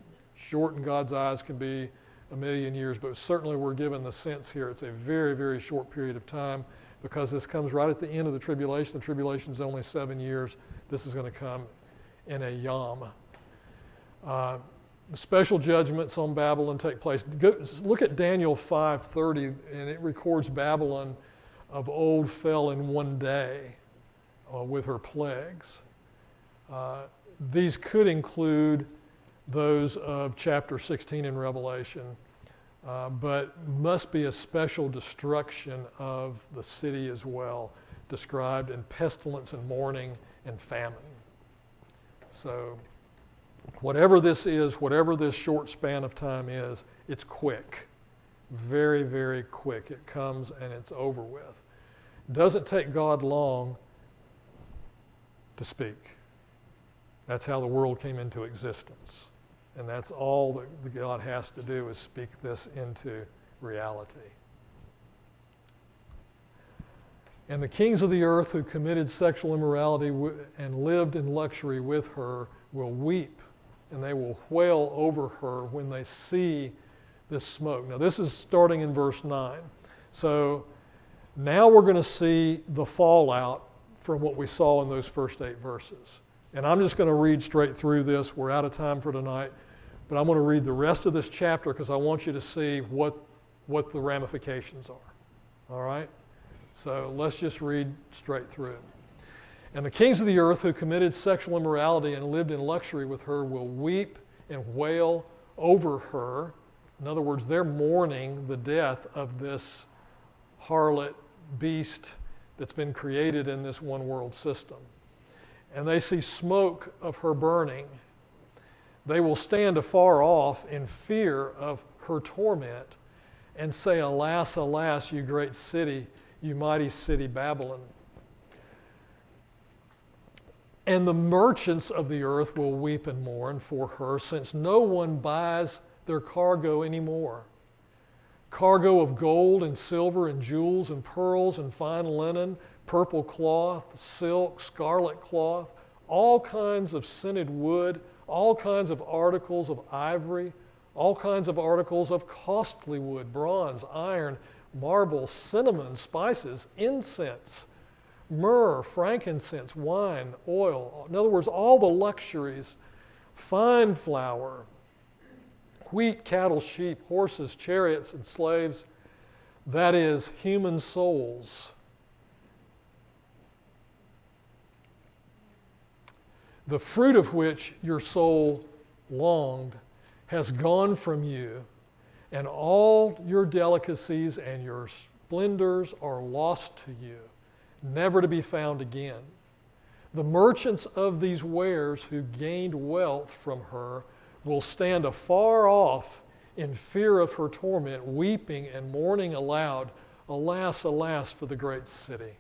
in God's eyes can be 1,000,000 years, but certainly we're given the sense here it's a very, very short period of time because this comes right at the end of the tribulation. The tribulation is only 7 years. This is going to come in a yom. The special judgments on Babylon take place. Look at Daniel 5:30, and it records Babylon of old fell in one day. with her plagues. These could include those of chapter 16 in Revelation, but must be a special destruction of the city as well, described in pestilence and mourning and famine. So whatever this is, whatever this short span of time is, it's quick. Very, very quick. It comes and it's over with. It doesn't take God long to speak. That's how the world came into existence. And that's all that God has to do is speak this into reality. And the kings of the earth who committed sexual immorality and lived in luxury with her will weep, and they will wail over her when they see this smoke. Now, this is starting in verse 9. So now we're going to see the fallout from what we saw in those first 8 verses. And I'm just going to read straight through this. We're out of time for tonight. But I'm going to read the rest of this chapter because I want you to see what the ramifications are. All right? So let's just read straight through. And the kings of the earth who committed sexual immorality and lived in luxury with her will weep and wail over her. In other words, they're mourning the death of this harlot beast that's been created in this one world system. And they see smoke of her burning. They will stand afar off in fear of her torment and say, "Alas, alas, you great city, you mighty city Babylon." And the merchants of the earth will weep and mourn for her, since no one buys their cargo anymore. Cargo of gold and silver and jewels and pearls and fine linen, purple cloth, silk, scarlet cloth, all kinds of scented wood, all kinds of articles of ivory, all kinds of articles of costly wood, bronze, iron, marble, cinnamon, spices, incense, myrrh, frankincense, wine, oil. In other words, all the luxuries, fine flour, wheat, cattle, sheep, horses, chariots, and slaves, that is, human souls. The fruit of which your soul longed has gone from you, and all your delicacies and your splendors are lost to you, never to be found again. The merchants of these wares who gained wealth from her will stand afar off in fear of her torment, weeping and mourning aloud, "Alas, alas, for the great city."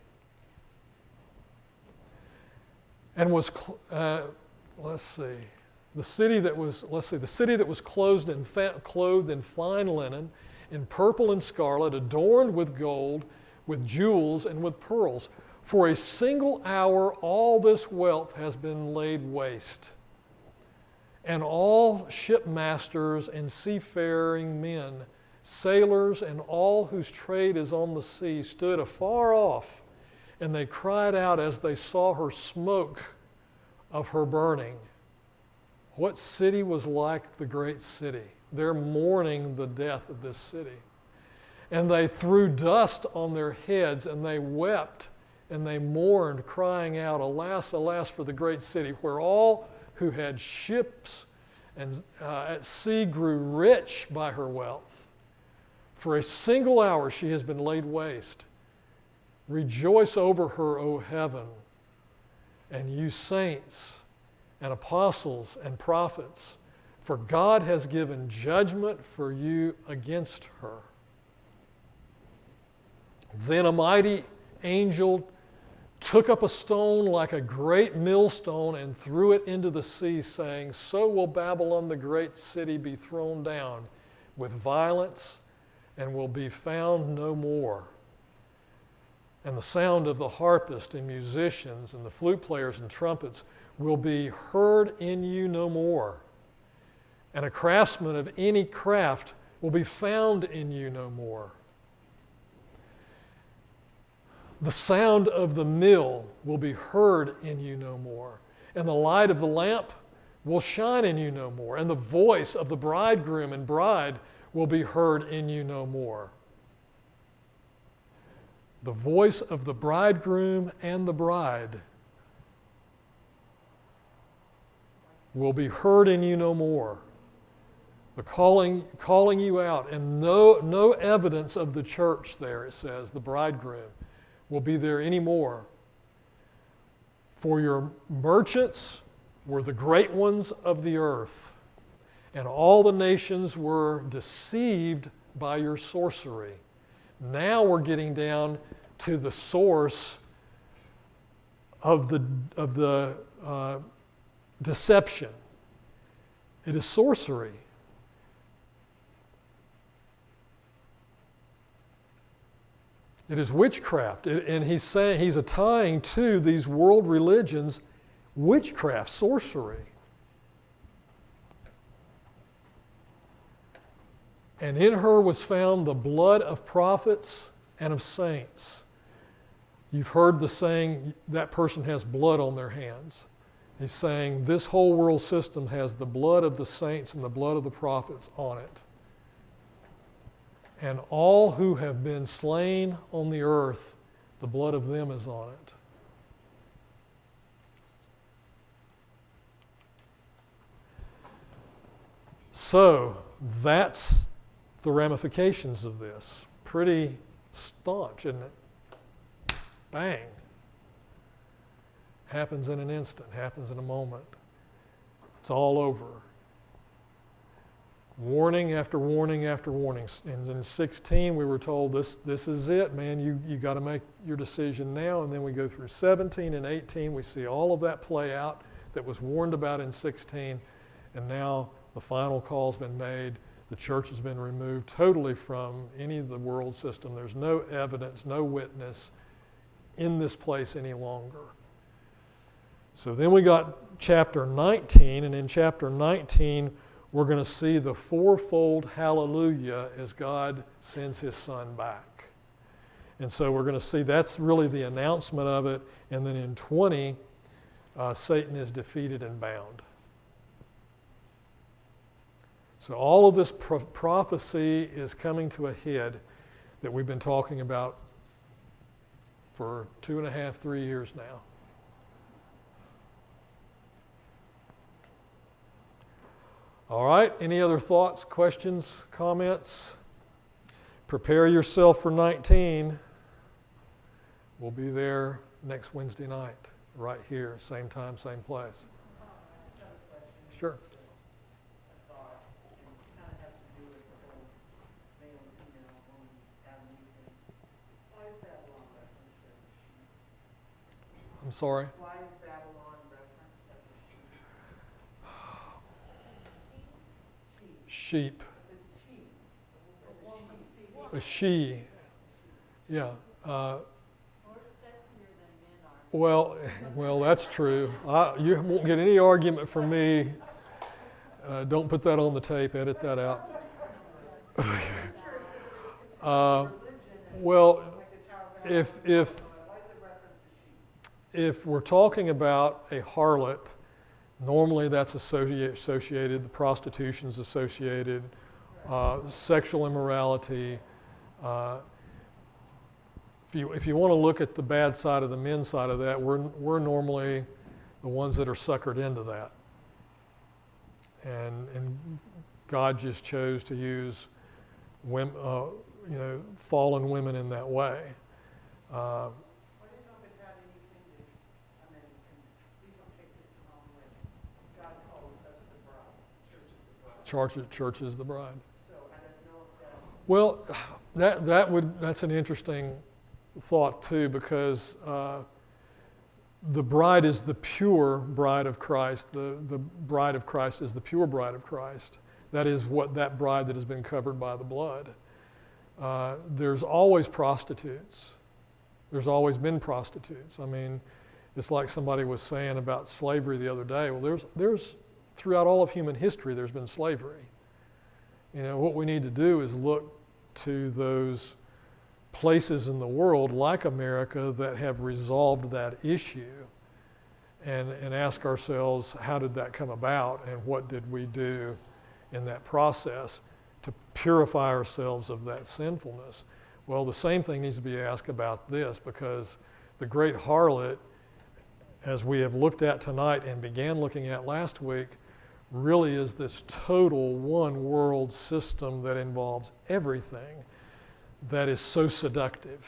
And was, the city that was clothed in fine linen, in purple and scarlet, adorned with gold, with jewels, and with pearls. For a single hour all this wealth has been laid waste. And all shipmasters and seafaring men, sailors, and all whose trade is on the sea stood afar off, and they cried out as they saw her smoke of her burning. What city was like the great city? They're mourning the death of this city. And they threw dust on their heads, and they wept, and they mourned, crying out, "Alas, alas, for the great city, where all who had ships and at sea grew rich by her wealth. For a single hour she has been laid waste. Rejoice over her, O heaven, and you saints and apostles and prophets, for God has given judgment for you against her." Then a mighty angel took up a stone like a great millstone and threw it into the sea, saying, "So will Babylon the great city be thrown down with violence and will be found no more. And the sound of the harpist and musicians and the flute players and trumpets will be heard in you no more. And a craftsman of any craft will be found in you no more. The sound of the mill will be heard in you no more. And the light of the lamp will shine in you no more. And the voice of the bridegroom and bride will be heard in you no more. The voice of the bridegroom and the bride will be heard in you no more. The calling you out, and no evidence of the church there, it says, the bridegroom, will be there anymore. For your merchants were the great ones of the earth, and all the nations were deceived by your sorcery. Now we're getting down to the source of the deception. It is sorcery. It is witchcraft. And he's saying, he's tying to these world religions witchcraft, sorcery. And in her was found the blood of prophets and of saints. You've heard the saying, that person has blood on their hands. He's saying this whole world system has the blood of the saints and the blood of the prophets on it. And all who have been slain on the earth, the blood of them is on it. So that's the ramifications of this. Pretty staunch, isn't it? Bang. Happens in an instant, happens in a moment. It's all over. Warning after warning after warning. And in 16, we were told this is it, man. You got to make your decision now. And then we go through 17 and 18. We see all of that play out that was warned about in 16. And now the final call's been made. The church has been removed totally from any of the world system. There's no evidence, no witness in this place any longer. So then we got chapter 19. And in chapter 19, we're going to see the fourfold hallelujah as God sends his son back. And so we're going to see that's really the announcement of it. And then in 20, Satan is defeated and bound. So all of this prophecy is coming to a head that we've been talking about for 2.5, 3 years now. All right, any other thoughts, questions, comments? Prepare yourself for 19. We'll be there next Wednesday night, right here, same time, same place. Sure. I'm sorry? Why is Babylon referenced as a sheep? Sheep. The sheep. A she. Yeah. More sexier than men are. Well, that's true. You won't get any argument from me. Don't put that on the tape. Edit that out. Well, if we're talking about a harlot, normally that's associated, the prostitution's associated, sexual immorality. If you want to look at the bad side of the men's side of that, we're normally the ones that are suckered into that. And God just chose to use women, fallen women in that way. I didn't know if it had anything to, I mean, and please don't take this the wrong way. God calls us the bride, church is the bride. Church is the bride. So I don't know if that. Well, that's an interesting thought too, because the bride is the pure bride of Christ. The bride of Christ is the pure bride of Christ. That is that bride that has been covered by the blood. There's always prostitutes. There's always been prostitutes. I mean, it's like somebody was saying about slavery the other day. Well, there's throughout all of human history, there's been slavery. What we need to do is look to those places in the world like America that have resolved that issue and ask ourselves, how did that come about and what did we do in that process to purify ourselves of that sinfulness? Well, the same thing needs to be asked about this, because the great harlot, as we have looked at tonight and began looking at last week, really is this total one world system that involves everything that is so seductive.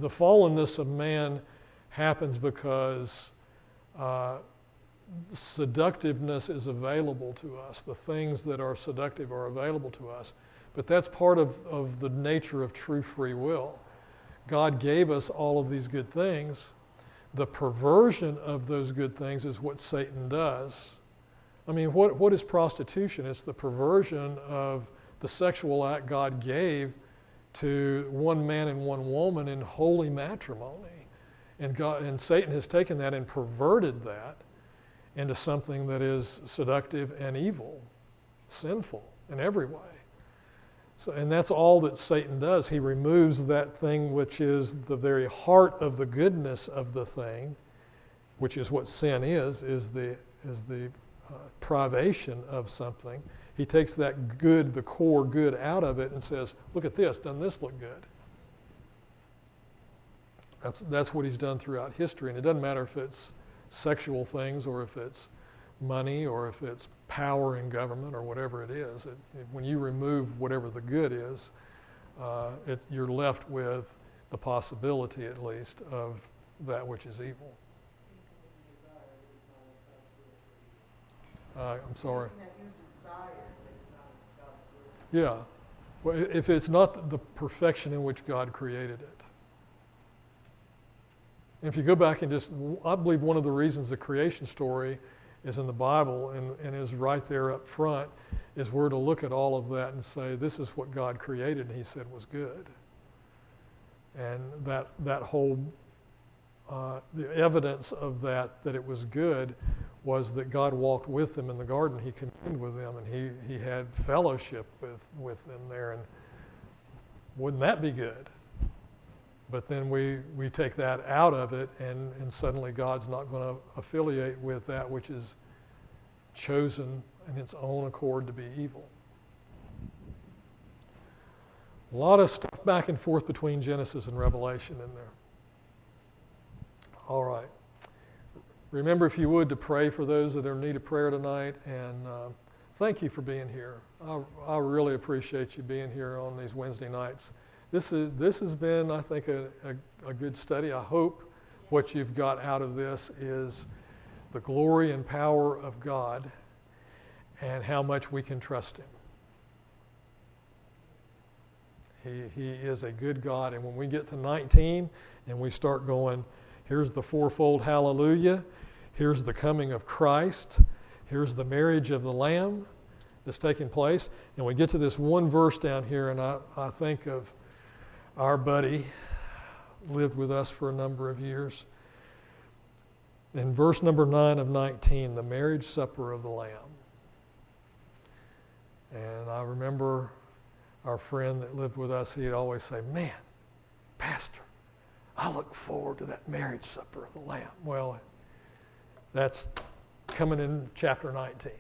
The fallenness of man happens because seductiveness is available to us. The things that are seductive are available to us. But that's part of the nature of true free will. God gave us all of these good things. The perversion of those good things is what Satan does. I mean, what is prostitution? It's the perversion of the sexual act God gave to one man and one woman in holy matrimony. And Satan has taken that and perverted that into something that is seductive and evil, sinful in every way. So, and that's all that Satan does. He removes that thing which is the very heart of the goodness of the thing, which is what sin is the privation of something. He takes that good, the core good, out of it and says, look at this, doesn't this look good? That's what he's done throughout history. And it doesn't matter if it's sexual things or if it's money or if it's power in government or whatever it is. When you remove whatever the good is, you're left with the possibility, at least, of that which is evil. I'm sorry. That you desire is not God's will. Yeah. Well, if it's not the perfection in which God created it. And if you go back and I believe one of the reasons the creation story is in the Bible and is right there up front is we're to look at all of that and say, this is what God created and he said was good. And that whole, the evidence of that it was good was that God walked with them in the garden. He communed with them and he had fellowship with them there. And wouldn't that be good? But then we take that out of it and suddenly God's not going to affiliate with that which is chosen in its own accord to be evil. A lot of stuff back and forth between Genesis and Revelation in there. All right. Remember, if you would, to pray for those that are in need of prayer tonight. And thank you for being here. I really appreciate you being here on these Wednesday nights. This has been, I think, a good study. I hope what you've got out of this is the glory and power of God and how much we can trust Him. He is a good God. And when we get to 19 and we start going, here's the fourfold hallelujah, here's the coming of Christ, here's the marriage of the Lamb that's taking place, and we get to this one verse down here, and I think of our buddy, lived with us for a number of years. In verse number 9 of 19, the marriage supper of the Lamb. And I remember our friend that lived with us, he'd always say, man, Pastor, I look forward to that marriage supper of the Lamb. Well, that's coming in chapter 19.